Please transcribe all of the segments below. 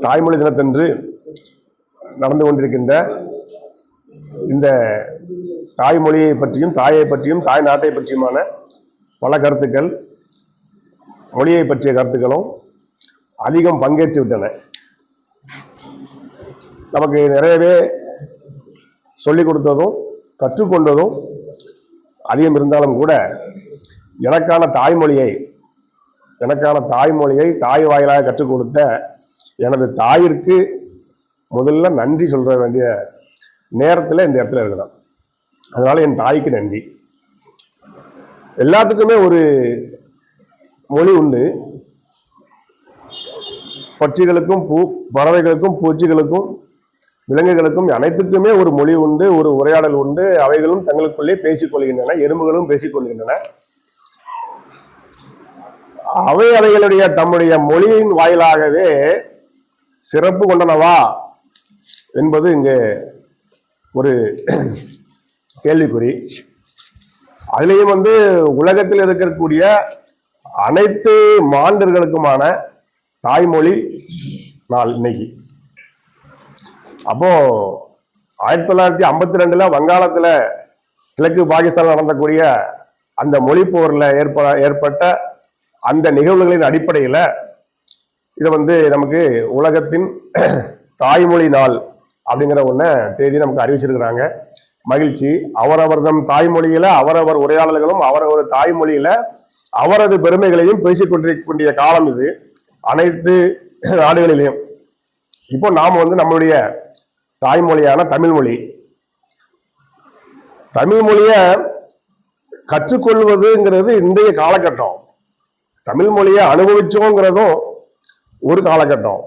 தாய்மொழி தினத்தன்று நடந்து கொண்டிருக்கின்ற இந்த தாய்மொழியை பற்றியும் தாயை பற்றியும் தாய் நாட்டை பற்றியுமான பல கருத்துக்கள், மொழியை பற்றிய கருத்துக்களும் அதிகம் பங்கேற்று விட்டன. நமக்கு நிறையவே சொல்லிக் கொடுத்ததும் கற்றுக்கொண்டதும் அதிகம் இருந்தாலும் கூட எனக்கான தாய்மொழியை தாய் வாயிலாக கற்றுக் கொடுத்த எனது தாயிற்கு முதல்ல நன்றி சொல்ற வேண்டிய நேரத்தில் இந்த இடத்துல இருக்கிறோம். அதனால என் தாய்க்கு நன்றி. எல்லாத்துக்குமே ஒரு மொழி உண்டு. பட்சிகளுக்கும் பறவைகளுக்கும் பூச்சிகளுக்கும் விலங்குகளுக்கும் அனைத்துக்குமே ஒரு மொழி உண்டு, ஒரு உரையாடல் உண்டு. அவைகளும் தங்களுக்குள்ளே பேசிக்கொள்கின்றன, எறும்புகளும் பேசிக்கொள்கின்றன. அவைகளுடைய தம்முடைய மொழியின் வாயிலாகவே சிறப்பு கொண்டனவா என்பது இங்கே ஒரு கேள்விக்குறி. அதுலேயும் உலகத்தில் இருக்கக்கூடிய அனைத்து மாந்தர்களுக்குமான தாய்மொழி நாள் இன்னைக்கு. அப்போ 1952 வங்காளத்தில் கிழக்கு பாகிஸ்தான் நடந்தக்கூடிய அந்த மொழி போரில் ஏற்பட்ட அந்த நிகழ்வுகளின் அடிப்படையில் இதை நமக்கு உலகத்தின் தாய்மொழி நாள் அப்படிங்கிற தேதி நமக்கு அறிவிச்சிருக்கிறாங்க. மகிழ்ச்சி. அவரவர்தம் தாய்மொழியில அவரவர் உரையாடல்களும் அவரவர் தாய்மொழியில அவரது பெருமைகளையும் பேசிக்கொண்டிருக்கக்கூடிய காலம் இது அனைத்து நாடுகளிலையும். இப்போ நாம் நம்மளுடைய தாய்மொழியான தமிழ் மொழிய கற்றுக்கொள்வதுங்கிறது இன்றைய காலகட்டம். தமிழ் மொழியை அனுபவிச்சோங்கிறதும் ஒரு காலகட்டம்.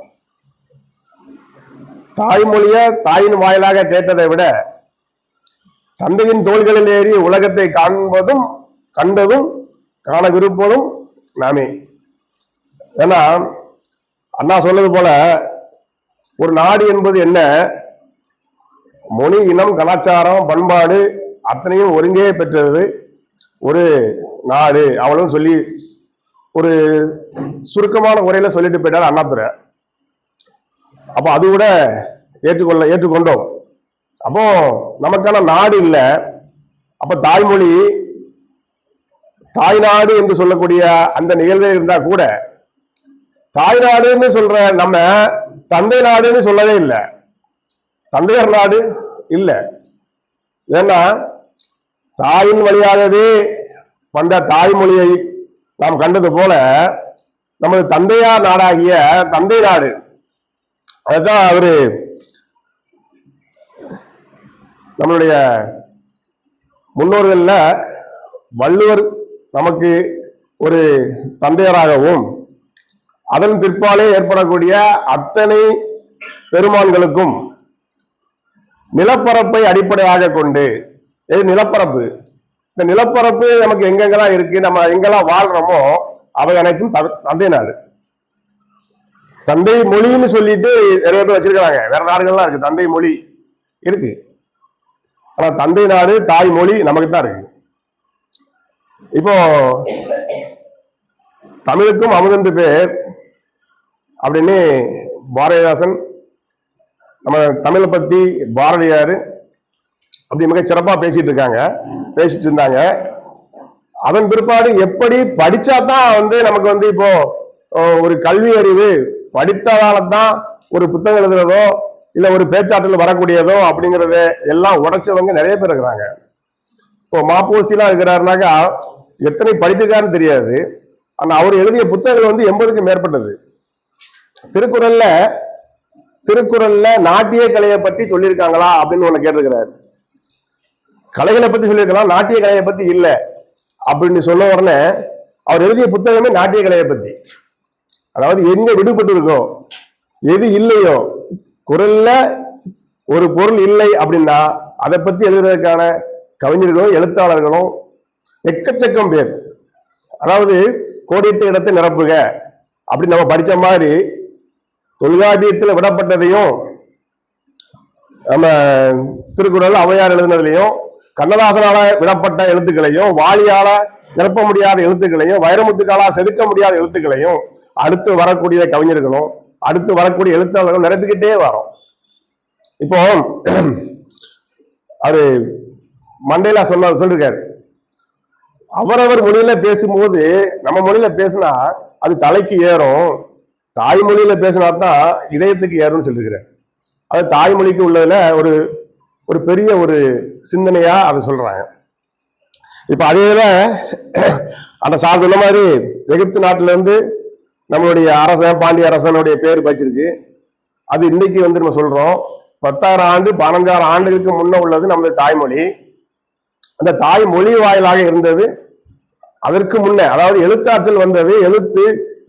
தாய்மொழிய தாயின் வாயிலாக கேட்டதை விட தந்தையின் தோள்களில் ஏறி உலகத்தை கண்டதும் காணவிருப்பதும் நாமே. ஏன்னா அண்ணா சொன்னது போல ஒரு நாடு என்பது என்ன, மொழி, இனம், கலாச்சாரம், பண்பாடு அத்தனையும் ஒருங்கே பெற்றது ஒரு நாடு. அவளும் சொல்லி ஒரு சுருக்கமான முறையில சொல்லிட்டு போயிட்டார் அண்ணாதுரை. அப்ப அது கூட ஏற்றுக்கொண்டோம். அப்போ நமக்கான நாடு இல்லை. அப்ப தாய்மொழி தாய்நாடு என்று சொல்லக்கூடிய அந்த நிகழ்வே இருந்தா கூட தாய்நாடுன்னு சொல்ற நம்ம தந்தை நாடுன்னு சொல்லவே இல்லை, தந்தையர் நாடு இல்லை. ஏன்னா தாயின் வழியாகவே வந்த தாய்மொழியை நாம் கண்டது போல நமது தந்தையார் நாடாகிய தந்தை நாடு, அதுதான் அவரு நம்மளுடைய முன்னோர்கள்ல வள்ளுவர் நமக்கு ஒரு தந்தையராகவும் அதன் பிற்பாலே ஏற்படக்கூடிய அத்தனை பெருமான்களுக்கும் நிலப்பரப்பை அடிப்படையாக கொண்டு, நிலப்பரப்பு, இந்த நிலப்பரப்பு நமக்கு எங்கெங்கெல்லாம் இருக்கு, நம்ம எங்கெல்லாம் வாழ்றோமோ அவை அனைத்தும் தந்தை நாடு. தந்தை மொழின்னு சொல்லிட்டு நிறைய பேர் வச்சிருக்கிறாங்க. வேற நாடுகள்லாம் இருக்கு தந்தை மொழி இருக்கு. ஆனா தந்தை நாடு தாய்மொழி நமக்கு தான் இருக்கு. இப்போ தமிழுக்கும் அமுதென்று பேர் அப்படின்னு பாரதிதாசன், நம்ம தமிழை பத்தி பாரதியார் அப்படி மிக சிறப்பா பேசிட்டு இருந்தாங்க. அதன் பிற்பாடு எப்படி படிச்சாதான் நமக்கு இப்போ ஒரு கல்வி அறிவு படித்ததால்தான் ஒரு புத்தகம் எழுதுறதோ இல்ல ஒரு பேச்சாற்றல் வரக்கூடியதோ அப்படிங்கறத எல்லாம் உடைச்சவங்க நிறைய பேர் இருக்கிறாங்க. இப்போ மாப்போசிலாம் இருக்கிறாருனாக்கா எத்தனை படிச்சிருக்காருன்னு தெரியாது. ஆனா அவர் எழுதிய புத்தகங்கள் 80க்கும் மேற்பட்டது. திருக்குறள்ல நாட்டிய கலையை பற்றி சொல்லியிருக்காங்களா அப்படின்னு ஒண்ணு கேட்டிருக்கிறாரு. கலைகளை பத்தி சொல்லியிருக்கலாம், நாட்டிய கலையை பத்தி இல்ல அப்படின்னு சொன்ன உடனே அவர் எழுதிய புத்தகமே நாட்டிய கலையை பத்தி. அதாவது எங்க விடுபட்டு இருக்கோ, எது இல்லையோ, குரல்ல ஒரு பொருள் இல்லை அப்படின்னா அதை பத்தி எழுதுறதுக்கான கவிஞர்களும் எழுத்தாளர்களும் எக்கச்சக்கம் பேர். அதாவது கோடிட்ட இடத்தை நிரப்புக அப்படின்னு நம்ம படிச்ச மாதிரி தொல்காப்பியத்தில் விடப்பட்டதையும் நம்ம திருக்குறள் ஔவையார் எழுதினதுலையும் கண்ணதாசனால விடப்பட்ட எழுத்துக்களையும் வாலியால நிரப்ப முடியாத எழுத்துக்களையும் வைரமுத்துக்கால செதுக்க முடியாத எழுத்துக்களையும் அடுத்து வரக்கூடிய கவிஞர்களும் அடுத்து வரக்கூடிய எழுத்தாளர்கள் நிரப்பிக்கிட்டே வரோம். இப்போ அவரு மண்டேலா சொல்லிருக்காரு, அவரவர் மொழியில பேசும்போது நம்ம மொழியில பேசினா அது தலைக்கு ஏறும், தாய்மொழியில பேசினாதான் இதயத்துக்கு ஏறும்னு சொல்லிருக்கிறார். அது தாய்மொழிக்கு உள்ளதுல ஒரு ஒரு பெரிய ஒரு சிந்தனையா அதை சொல்றாங்க. இப்ப அதேல அந்த சார் சொன்ன மாதிரி எகிப்து நாட்டுல இருந்து நம்மளுடைய அரசன் பாண்டிய அரசனுடைய பேர் வச்சிருக்கு. அது இன்னைக்கு வந்து நம்ம சொல்றோம் 10,000 ஆண்டு 15,000 ஆண்டுகளுக்கு முன்ன உள்ளது நமது தாய்மொழி. அந்த தாய்மொழி வாயிலாக இருந்தது அதற்கு முன்ன, அதாவது எழுத்தாற்றல் வந்தது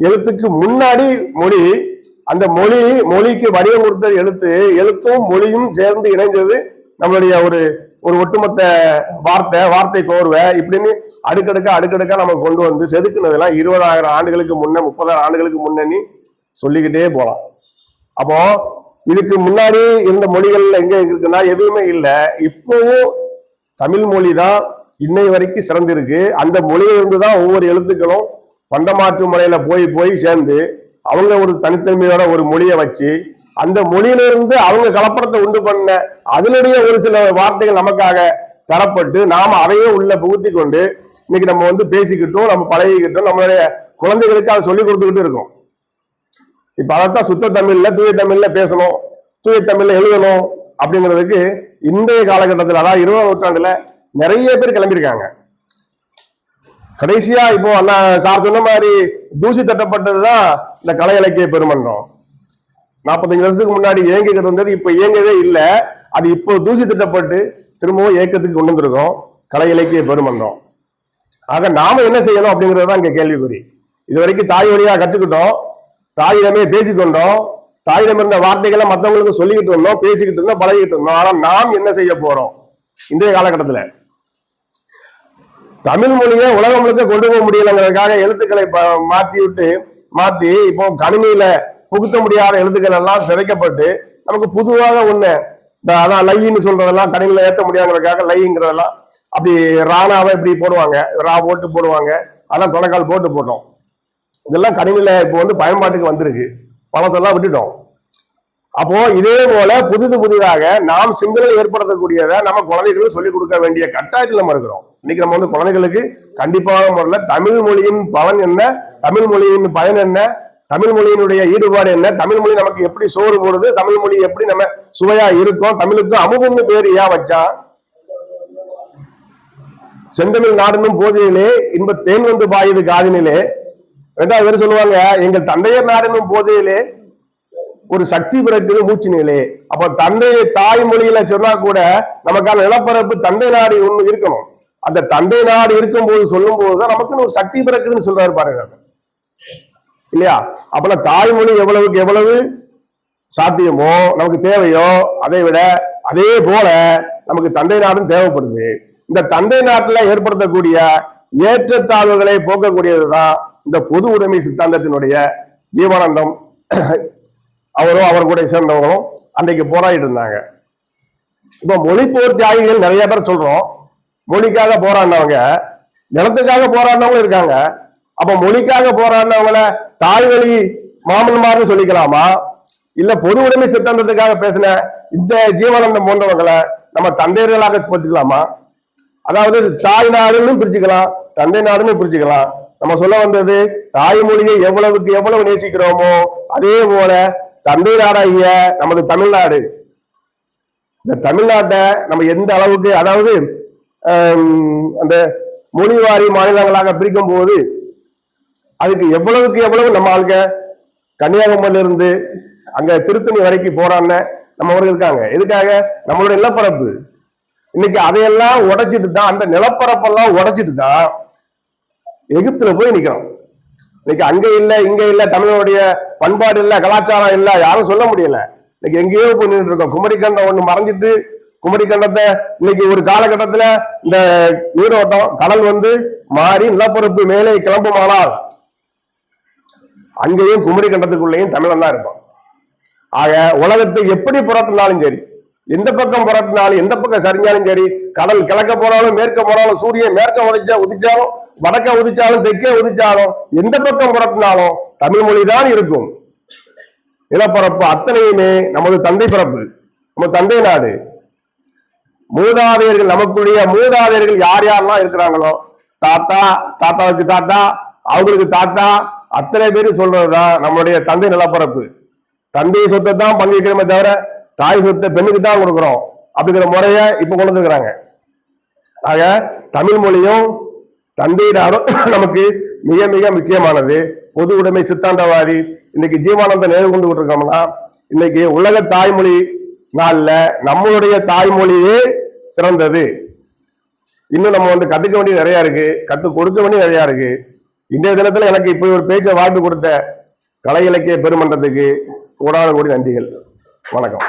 எழுத்துக்கு முன்னாடி மொழி. அந்த மொழிக்கு வடிவம் கொடுத்தது எழுத்தும் மொழியும் சேர்ந்து இணைஞ்சது நம்மளுடைய ஒரு ஒட்டுமொத்த வார்த்தை கோர்வை இப்படின்னு அடுக்கடுக்கா நம்ம கொண்டு வந்து செதுக்குனதெல்லாம் 20,000 ஆண்டுகளுக்கு முன்ன 30,000 ஆண்டுகளுக்கு முன்னணி சொல்லிக்கிட்டே போலாம். அப்போ இதுக்கு முன்னாடி இருந்த மொழிகள் எங்க இருக்குன்னா எதுவுமே இல்லை. இப்பவும் தமிழ் மொழி தான் இன்னை வரைக்கும் சிறந்திருக்கு. அந்த மொழியிலிருந்து தான் ஒவ்வொரு எழுத்துக்களும் பண்டமாற்று முறையில போய் சேர்ந்து அவங்க ஒரு தனித்தன்மையோட ஒரு மொழியை வச்சு அந்த மொழியிலிருந்து அவங்க கலப்படத்தை உண்டு பண்ண அதனுடைய ஒரு சில வார்த்தைகள் நமக்காக தரப்பட்டு நாம அதையே உள்ள புகுத்தி கொண்டு இன்னைக்கு நம்ம வந்து பேசிக்கிட்டோம், நம்ம பழகிக்கிட்டோம், நம்மளுடைய குழந்தைகளுக்கு அதை சொல்லி கொடுத்துக்கிட்டு இருக்கோம். இப்ப அதைத்தான் சுத்த தமிழ்ல தூய தமிழ்ல பேசணும், தூய தமிழ்ல எழுதணும் அப்படிங்கிறதுக்கு இன்றைய காலகட்டத்தில், அதாவது 20ஆம் நூற்றாண்டுல நிறைய பேர் கிளம்பியிருக்காங்க. கடைசியா இப்போ சார் சொன்ன மாதிரி தூசி தட்டப்பட்டதுதான் இந்த கலை இலக்கிய பெருமன்றம். 45 வருஷத்துக்கு முன்னாடி இயங்கிக்கிட்டு இருந்தது இப்ப இயங்கவே இல்லை. அது இப்போ தூசி திட்டப்பட்டு திரும்பவும் இயக்கத்துக்கு கொண்டு வந்திருக்கோம் கலை இலக்கிய பெருமன்றம். ஆக நாம என்ன செய்யணும் அப்படிங்கறதுதான் இங்க கேள்விக்குறி. இது வரைக்கும் தாய் வழியா கற்றுக்கிட்டோம், தாயிடமே பேசிக்கொண்டோம், தாயிடம் இருந்த வார்த்தைகளை மற்றவங்களுக்கு சொல்லிக்கிட்டு இருந்தோம், பேசிக்கிட்டு இருந்தோம், பழகிட்டு இருந்தோம். ஆனா நாம் என்ன செய்ய போறோம்? இன்றைய காலகட்டத்துல தமிழ் மொழியை உலகம் முழுக்க கொண்டு போக முடியலங்கிறதுக்காக எழுத்துக்களை மாத்தி இப்போ கணினியில புகுத்த முடியாத எழுத்துக்கள் எல்லாம் சிதைக்கப்பட்டு நமக்கு பொதுவாக ஒண்ணு அதான் லைன்னு சொல்றதெல்லாம் கணினியில ஏற்ற முடியாதுங்கிறதுக்காக லைங்கிறதெல்லாம் அப்படி ராணாவை இப்படி போடுவாங்க, ரா போட்டு போடுவாங்க, அதெல்லாம் தொலைக்கால் போட்டோம். இதெல்லாம் கணினியில இப்போ வந்து பயன்பாட்டுக்கு வந்திருக்கு, பழசெல்லாம் விட்டுட்டோம். அப்போ இதே போல புதிதாக நாம் சிந்தனை ஏற்படுத்தக்கூடியதை நம்ம குழந்தைகளுக்கு சொல்லிக் கொடுக்க வேண்டிய கட்டாயத்தில் நம்ம இருக்கிறோம். இன்னைக்கு நம்ம வந்து குழந்தைகளுக்கு கண்டிப்பான முறையில் தமிழ் மொழியின் பலன் என்ன, தமிழ் மொழியின் பயன் என்ன, தமிழ் மொழியினுடைய ஈடுபாடு என்ன, தமிழ் மொழி நமக்கு எப்படி சோறு போடுது, தமிழ் மொழி எப்படி நம்ம சுவையா இருக்கும், தமிழுக்கு அமுதுன்னு பேர் ஏன் வச்சா, செந்தமிழ் நாடுன்னும் போதிலே இன்ப தேன் வந்து பாயுது காதினிலே. 2வது பேர் சொல்லுவாங்க, எங்கள் தந்தையர் நாடுன்னும் போதிலே ஒரு சக்தி பிறக்குது மூச்சினிலே. அப்ப தந்தையை தாய்மொழியில சொன்னா கூட நமக்கான நிலப்பரப்பு தந்தை நாடு ஒண்ணு இருக்கணும். அந்த தந்தை நாடு இருக்கும் போது சொல்லும் போதுதான் நமக்குன்னு ஒரு சக்தி பிறக்குதுன்னு சொல்றாரு பாருங்க இல்லையா? அப்ப தாய்மொழி எவ்வளவுக்கு எவ்வளவு சாத்தியமோ நமக்கு தேவையோ அதை விட அதே போல நமக்கு தந்தை நாடும் தேவைப்படுது. இந்த தந்தை நாட்டுல ஏற்படுத்தக்கூடிய ஏற்றத்தாழ்வுகளை போக்கக்கூடியதுதான் இந்த பொது உடைமை சித்தாந்தத்தினுடைய ஜீவானந்தம் அவரும் அவர் கூட சேர்ந்தவங்களும் அன்றைக்கு போராடிட்டு இருந்தாங்க. இப்ப மொழிப்போர் தியாகிகள் நிறைய பேர் சொல்றோம், மொழிக்காக போராடினவங்க, நிலத்துக்காக போராடினவங்களும் இருக்காங்க. அப்ப மொழிக்காக போராடினவங்கள தாய்வழி மாமன்மார்னு சொல்லிக்கலாமா, இல்ல பொது உடைமை சித்தாந்தத்துக்காக பேசின இந்த ஜீவானந்தம் போன்றவங்களை நம்ம தந்தையர்களாக போச்சுக்கலாமா? அதாவது தாய் நாடுன்னு பிரிச்சுக்கலாம், தந்தை நாடுன்னு பிரிச்சுக்கலாம். நம்ம சொல்ல வந்தது தாய்மொழியை எவ்வளவுக்கு எவ்வளவு நேசிக்கிறோமோ அதே போல தந்தை நாடாகிய நமது தமிழ்நாடு, இந்த தமிழ்நாட்டை நம்ம எந்த அளவுக்கு, அதாவது அந்த மொழிவாரி மாநிலங்களாக பிரிக்கும் போது அதுக்கு எவ்வளவுக்கு எவ்வளவு நம்ம ஆளுங்க கன்னியாகுமரியில இருந்து அங்க திருத்தணி வரைக்கும் போறான்னு நம்ம ஊருக்கு இருக்காங்க. எதுக்காக? நம்மளுடைய நிலப்பரப்பு. இன்னைக்கு அதையெல்லாம் உடைச்சிட்டு தான், அந்த நிலப்பரப்பெல்லாம் உடைச்சிட்டு தான் எகிப்துல போய் நிக்கிறோம். இன்னைக்கு அங்க இல்ல இங்க இல்ல, தமிழனுடைய பண்பாடு இல்ல, கலாச்சாரம் இல்ல, யாரும் சொல்ல முடியல. இன்னைக்கு எங்கேயோ போய் நின்று இருக்கோம். குமரிக்கண்டம் ஒண்ணு மறைஞ்சிட்டு, குமரிக்கண்டத்தை இன்னைக்கு ஒரு காலகட்டத்துல இந்த நீரோட்டம் கடல் வந்து மாறி நிலப்பரப்பு மேலே கிளம்புமானால் அங்கேயும் குமரிக்கண்டத்துக்குள்ளேயும் தமிழன் தான் இருக்கும். ஆக உலகத்தை எப்படி புரட்டினாலும் சரி, எந்த பக்கம் புரட்டினாலும் எந்த பக்கம் சரிஞ்சாலும் சரி, கடல் கிழக்க போனாலும் மேற்க போனாலும், சூரியன் மேற்க உதிச்சாலும் வடக்க உதிச்சாலும் தெற்கே உதிச்சாலும், எந்த பக்கம் புரட்டினாலும் தமிழ் மொழி தான் இருக்கும். நிலப்பரப்பு அத்தனையுமே நமது தந்தை பரப்பு, நமது தந்தை நாடு. மூதாதையர்கள், நமக்குடைய மூதாதையர்கள் யார் யாரெல்லாம் இருக்கிறாங்களோ, தாத்தா, தாத்தாவுக்கு தாத்தா, அவங்களுக்கு தாத்தா, அத்தனை பேரும் சொல்றதுதான் நம்மளுடைய தந்தை நிலப்பரப்பு. தந்தை சொத்தை தான் பங்கு வைக்கிறோமே தவிர தாய் சொத்தை பெண்ணுக்கு தான் கொடுக்குறோம் அப்படிங்கிற முறைய இப்ப கொண்டு வந்துருக்கிறாங்க. ஆக தமிழ் மொழியும் தந்தை நாடும் நமக்கு மிக மிக முக்கியமானது. பொது உடைமை சித்தாந்தவாதி இன்னைக்கு ஜீவானந்த நேரு கொண்டு இருக்கோம்னா, இன்னைக்கு உலக தாய்மொழி நாள்ல நம்மளுடைய தாய்மொழியே சிறந்தது. இன்னும் நம்ம கத்துக்க வேண்டியது நிறைய இருக்கு, கத்து கொடுக்க வேண்டியது நிறைய இருக்கு. இன்றைய தினத்துல எனக்கு இப்படி ஒரு பேச்சை வாய்ப்பு கொடுத்த கலை இலக்கிய பெருமன்றத்துக்கு கோடான கோடி நன்றிகள். வணக்கம்.